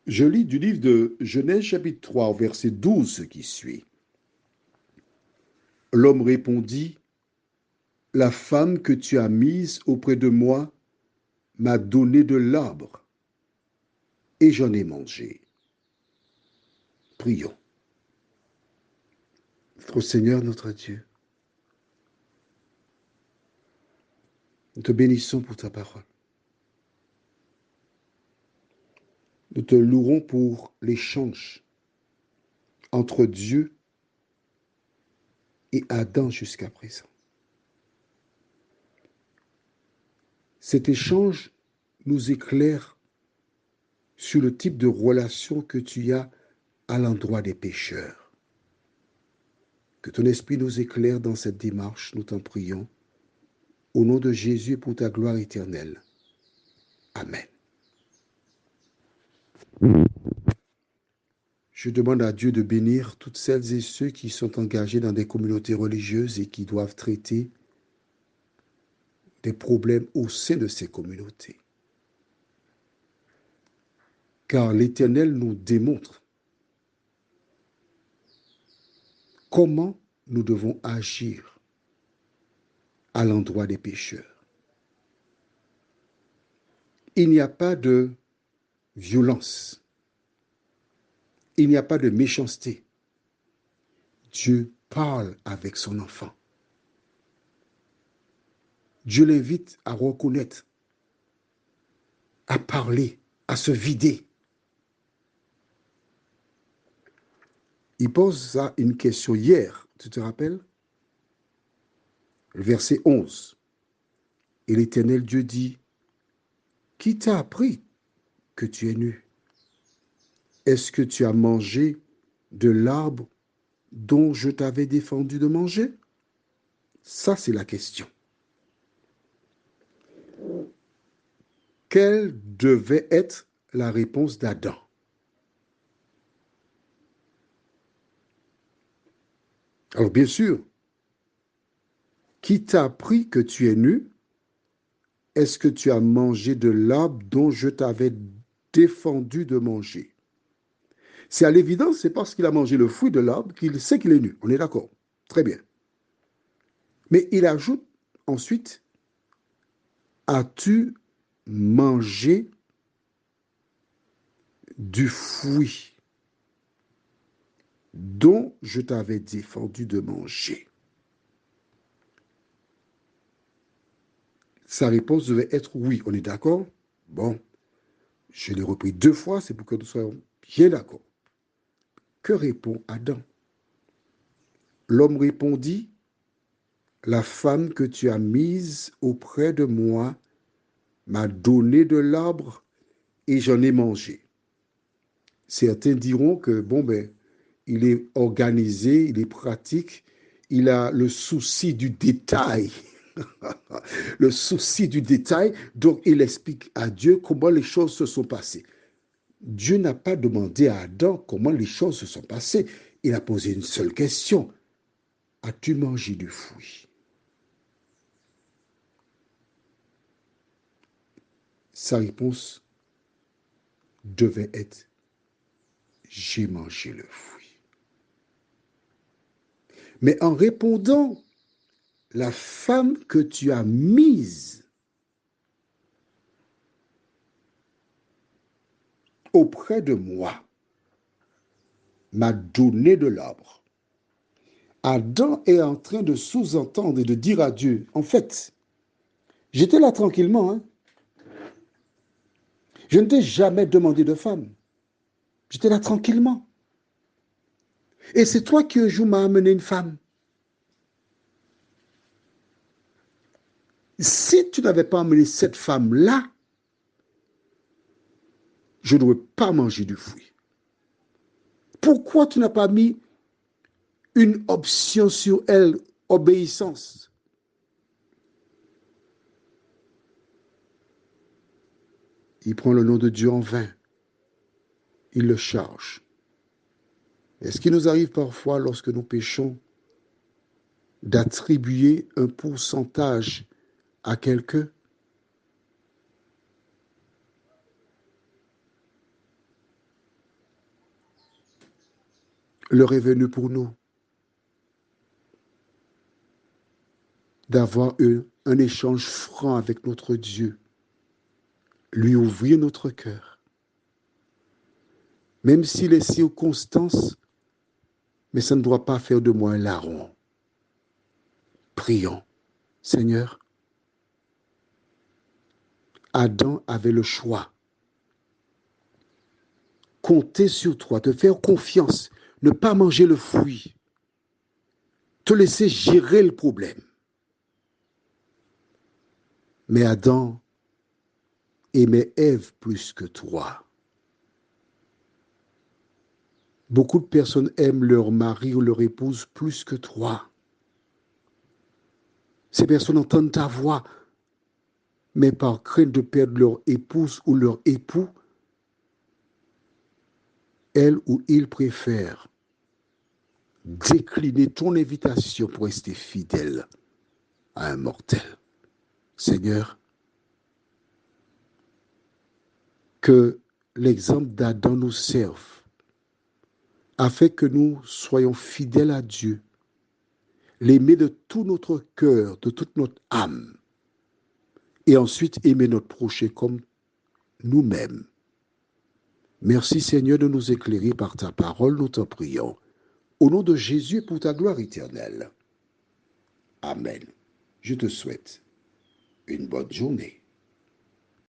Je lis du livre de Genèse chapitre 3 au verset 12 ce qui suit. L'homme répondit, la femme que tu as mise auprès de moi m'a donné de l'arbre et j'en ai mangé. Prions. Notre Seigneur, notre Dieu, nous te bénissons pour ta parole. Nous te louons pour l'échange entre Dieu et Adam jusqu'à présent. Cet échange nous éclaire sur le type de relation que tu as à l'endroit des pécheurs. Que ton esprit nous éclaire dans cette démarche, nous t'en prions. Au nom de Jésus et pour ta gloire éternelle. Amen. Je demande à Dieu de bénir toutes celles et ceux qui sont engagés dans des communautés religieuses et qui doivent traiter des problèmes au sein de ces communautés. Car l'Éternel nous démontre comment nous devons agir à l'endroit des pécheurs. Il n'y a pas de violence. Il n'y a pas de méchanceté. Dieu parle avec son enfant. Dieu l'invite à reconnaître, à parler, à se vider. Il pose ça une question hier, tu te rappelles? Le verset 11. Et l'Éternel Dieu dit, qui t'a appris que tu es nu? Est-ce que tu as mangé de l'arbre dont je t'avais défendu de manger? Ça, c'est la question. Quelle devait être la réponse d'Adam? Alors, bien sûr, qui t'a appris que tu es nu? Est-ce que tu as mangé de l'arbre dont je t'avais défendu de manger? C'est à l'évidence, c'est parce qu'il a mangé le fruit de l'arbre qu'il sait qu'il est nu. On est d'accord? Très bien. Mais il ajoute ensuite, as-tu mangé du fruit dont je t'avais défendu de manger? Sa réponse devait être oui. On est d'accord? Bon, je l'ai repris 2 fois, c'est pour que nous soyons bien d'accord. Que répond Adam? L'homme répondit, la femme que tu as mise auprès de moi m'a donné de l'arbre et j'en ai mangé. Certains diront que, bon, ben, il est organisé, il est pratique, il a le souci du détail. Le souci du détail, donc il explique à Dieu comment les choses se sont passées. Dieu n'a pas demandé à Adam comment les choses se sont passées. Il a posé une seule question. As-tu mangé du fruit? Sa réponse devait être, j'ai mangé le fruit. Mais en répondant, la femme que tu as mise auprès de moi m'a donné de l'arbre. Adam est en train de sous-entendre et de dire à Dieu, en fait, j'étais là tranquillement, hein. Je ne t'ai jamais demandé de femme. J'étais là tranquillement. Et c'est toi qui un jour m'as amené une femme. Si tu n'avais pas amené cette femme-là, je n'aurais pas mangé du fruit. Pourquoi tu n'as pas mis une option sur elle, obéissance? Il prend le nom de Dieu en vain. Il le charge. Est-ce qu'il nous arrive parfois, lorsque nous péchons, d'attribuer un pourcentage à quelqu'un? l'heure est venue pour nous d'avoir un échange franc avec notre Dieu, lui ouvrir notre cœur. Même si les circonstances, mais ça ne doit pas faire de moi un larron. Prions. Seigneur, Adam avait le choix. Compter sur toi, te faire confiance, ne pas manger le fruit, te laisser gérer le problème. Mais Adam aimait Ève plus que toi. Beaucoup de personnes aiment leur mari ou leur épouse plus que toi. Ces personnes entendent ta voix, mais par crainte de perdre leur épouse ou leur époux, elles ou ils préfèrent décliner ton invitation pour rester fidèle à un mortel. Seigneur, que l'exemple d'Adam nous serve afin que nous soyons fidèles à Dieu, l'aimer de tout notre cœur, de toute notre âme, et ensuite aimer notre prochain comme nous-mêmes. Merci Seigneur de nous éclairer par ta parole, nous t'en prions. Au nom de Jésus pour ta gloire éternelle. Amen. Je te souhaite une bonne journée.